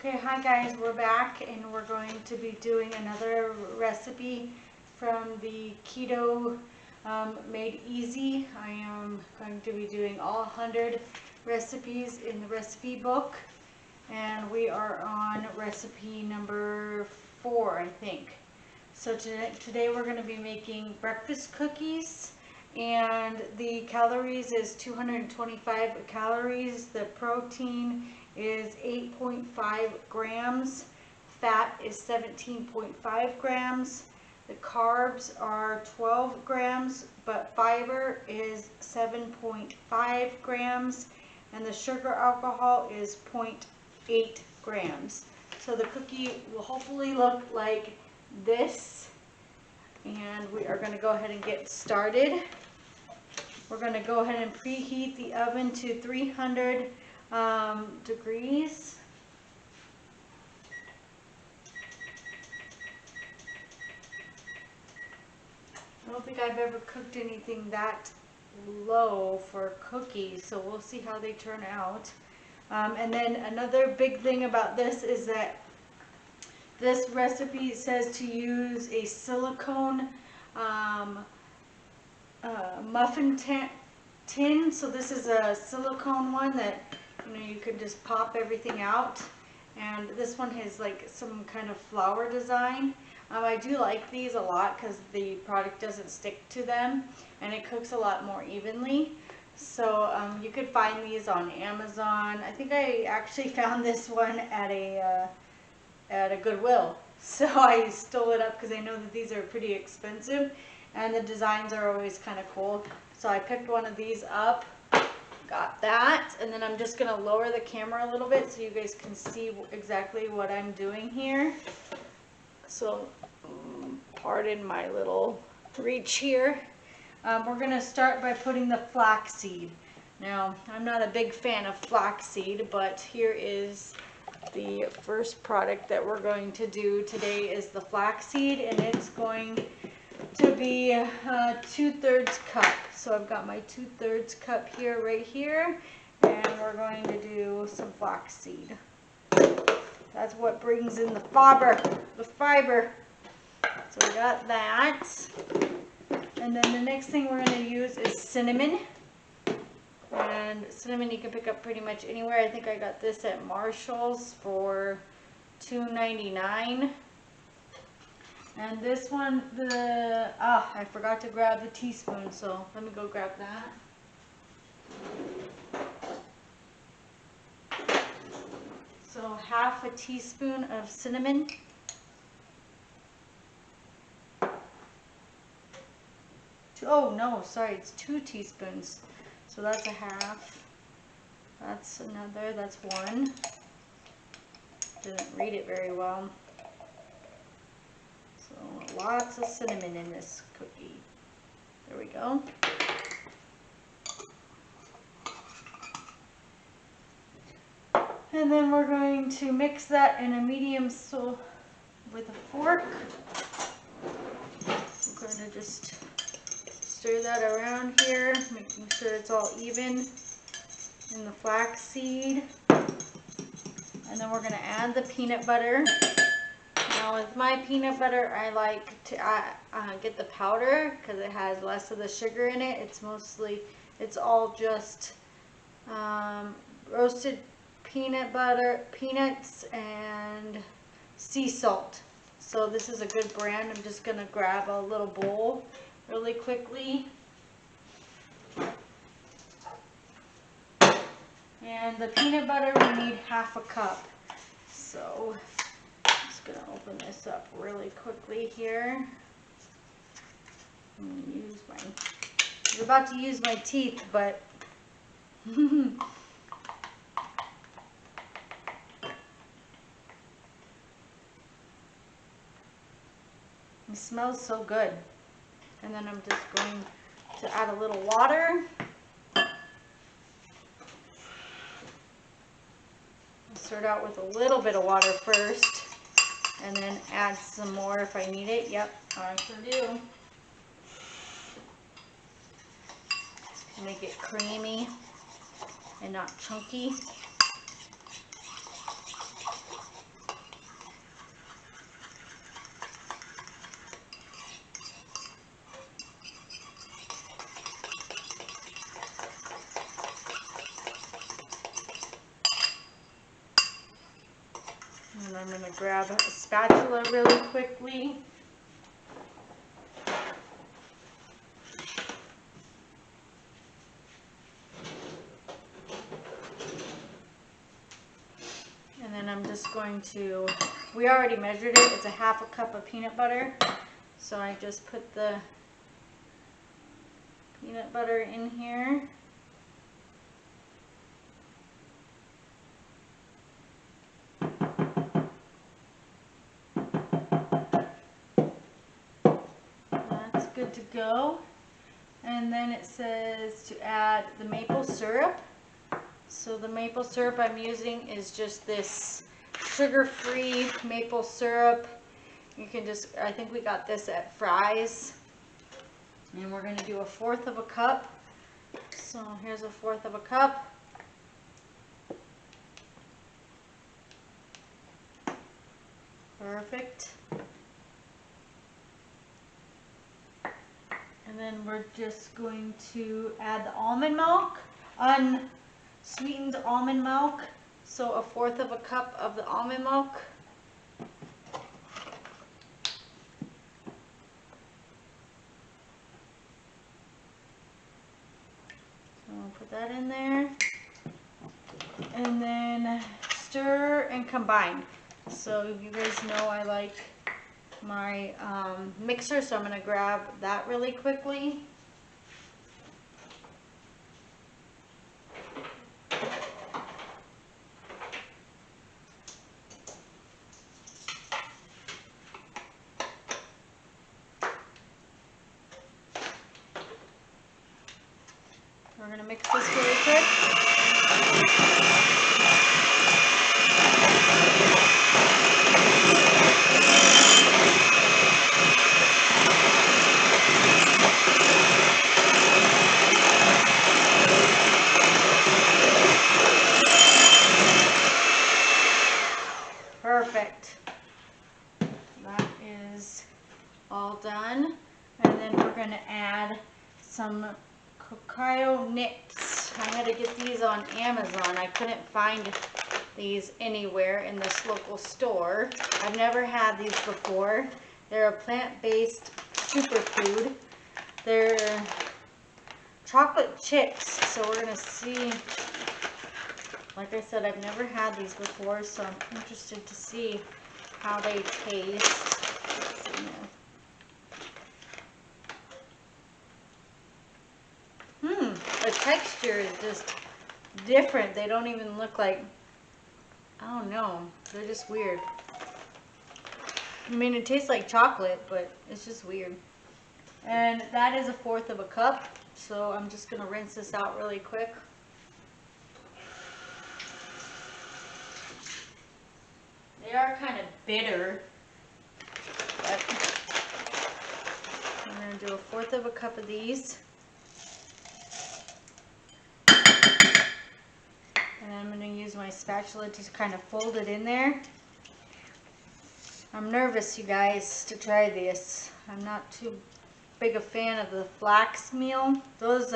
Okay, hi guys, we're back and we're going to be doing another recipe from the Keto Made Easy. I am going to be doing all 100 recipes in the recipe book, and we are on recipe number 4, I think. So today we're going to be making breakfast cookies, and the calories is 225 calories. The protein is 8.5 grams. Fat is 17.5 grams. The carbs are 12 grams, but fiber is 7.5 grams. And the sugar alcohol is 0.8 grams. So the cookie will hopefully look like this. And we are going to go ahead and get started. We're going to go ahead and preheat the oven to 300 degrees. I don't think I've ever cooked anything that low for cookies, so we'll see how they turn out. And then another big thing about this is that this recipe says to use a silicone muffin tin. So this is a silicone one that you can just pop everything out, and this one has like some kind of flower design. I do like these a lot because the product doesn't stick to them and it cooks a lot more evenly. So you could find these on Amazon. I think I actually found this one at a Goodwill, so I stole it up because I know that these are pretty expensive and the designs are always kind of cool. So I picked one of these up, got that, and then I'm just going to lower the camera a little bit so you guys can see exactly what I'm doing here. So pardon my little reach here. We're going to start by putting the flaxseed. Now, I'm not a big fan of flaxseed, but here is the first product that we're going to do today is the flaxseed, and it's going to be 2/3 cup. So I've got my 2/3 cup here, right here, and we're going to do some flaxseed. That's what brings in the fiber. So we got that. And then the next thing we're going to use is cinnamon. And cinnamon you can pick up pretty much anywhere. I think I got this at Marshall's for $2.99. And this one, I forgot to grab the teaspoon, so let me go grab that. So half a teaspoon of cinnamon. Oh no, sorry, it's 2 teaspoons. So that's a half. That's another, that's 1. Didn't read it very well. So lots of cinnamon in this cookie. There we go. And then we're going to mix that in a medium with a fork. We're going to just stir that around here, making sure it's all even in the flaxseed. And then we're going to add the peanut butter. Now with my peanut butter, I like to get the powder because it has less of the sugar in it. It's all just roasted peanut butter, peanuts, and sea salt. So this is a good brand. I'm just going to grab a little bowl really quickly. And the peanut butter, we need half a cup. So I'm just going to open this up really quickly here. I was about to use my teeth, but it smells so good. And then I'm just going to add a little water. Start out with a little bit of water first, and then add some more if I need it. Yep, I sure do. Make it creamy and not chunky. I'm going to grab a spatula really quickly. And then I'm just going to, we already measured it, it's a half a cup of peanut butter. So I just put the peanut butter in here. That's good to go. And then it says to add the maple syrup. So the maple syrup I'm using is just this sugar-free maple syrup. You can just, I think we got this at Fry's. And we're going to do 1/4 of a cup. So here's 1/4 of a cup. Perfect. And then we're just going to add the almond milk, unsweetened almond milk. So 1/4 of a cup of the almond milk. So I'll put that in there. And then stir and combine. So you guys know I like my mixer, so I'm going to grab that really quickly. We're going to mix this really quick. Perfect. That is all done. And then we're going to add some cacao nibs. I had to get these on Amazon. I couldn't find these anywhere in this local store. I've never had these before. They're a plant-based superfood. They're chocolate chips, so we're going to see. Like I said, I've never had these before, so I'm interested to see how they taste. The texture is just different. They don't even look like, I don't know, they're just weird. I mean, it tastes like chocolate, but it's just weird. And that is 1/4 of a cup, so I'm just going to rinse this out really quick. They are kind of bitter, but I'm going to do 1/4 of a cup of these. And I'm going to use my spatula to kind of fold it in there. I'm nervous, you guys, to try this. I'm not too big a fan of the flax meal. Those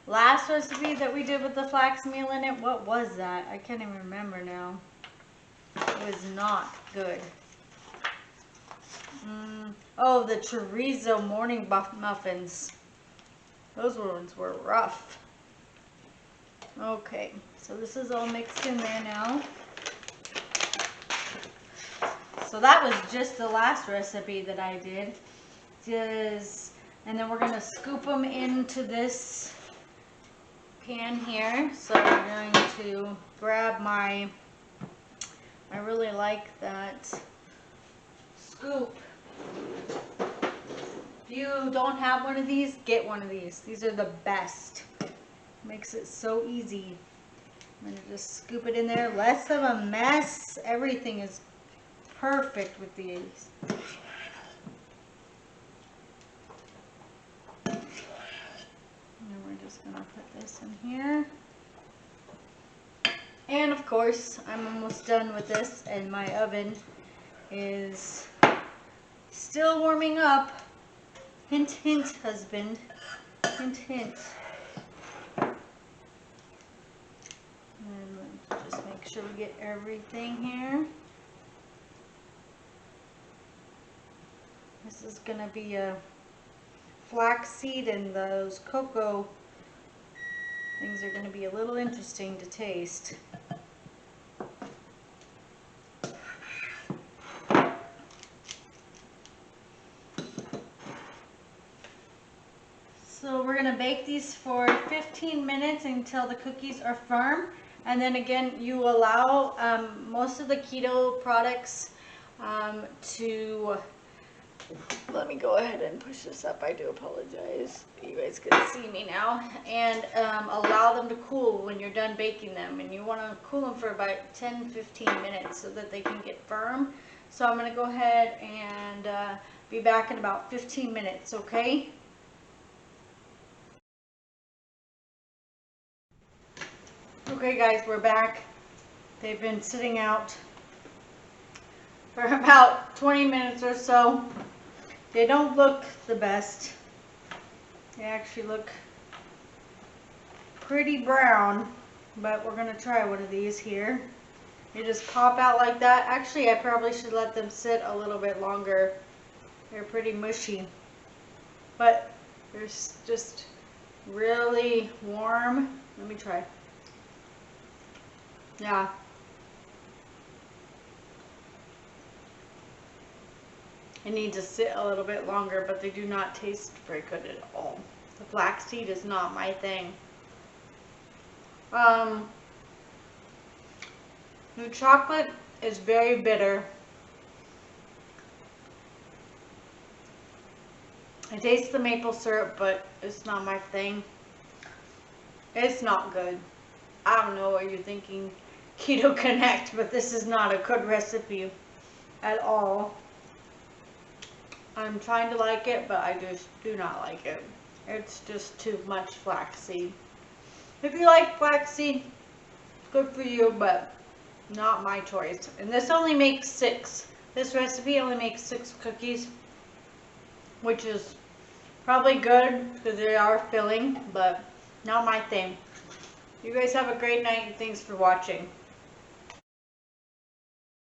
last recipe that we did with the flax meal in it, what was that? I can't even remember now. It was not good. Oh, the chorizo morning muffins. Those ones were rough. Okay, so this is all mixed in there now. So that was just the last recipe that I did. And then we're going to scoop them into this pan here. So I'm going to grab my, I really like that scoop. If you don't have one of these, get one of these. These are the best. Makes it so easy. I'm going to just scoop it in there. Less of a mess. Everything is perfect with these. And we're just going to put this in here. And of course, I'm almost done with this, and my oven is still warming up. Hint, hint, husband. Hint, hint. And just make sure we get everything here. This is going to be a flaxseed, and those cocoa things are going to be a little interesting to taste. So we're going to bake these for 15 minutes until the cookies are firm. And then again, you allow most of the keto products to, let me go ahead and push this up. I do apologize. You guys can see me now. And allow them to cool when you're done baking them. And you want to cool them for about 10-15 minutes so that they can get firm. So I'm going to go ahead and be back in about 15 minutes, okay? Okay guys, we're back. They've been sitting out for about 20 minutes or so. They don't look the best. They actually look pretty brown, but we're going to try one of these here. They just pop out like that. Actually, I probably should let them sit a little bit longer. They're pretty mushy, but they're just really warm. Let me try. Yeah. I need to sit a little bit longer, but they do not taste very good at all. The flaxseed is not my thing. The chocolate is very bitter. I taste the maple syrup, but it's not my thing. It's not good. I don't know what you're thinking, Keto Connect, but this is not a good recipe at all. I'm trying to like it, but I just do not like it. It's just too much flaxseed. If you like flaxseed, good for you, but not my choice. And this only makes 6. This recipe only makes 6 cookies, which is probably good because they are filling, but not my thing. You guys have a great night, and thanks for watching.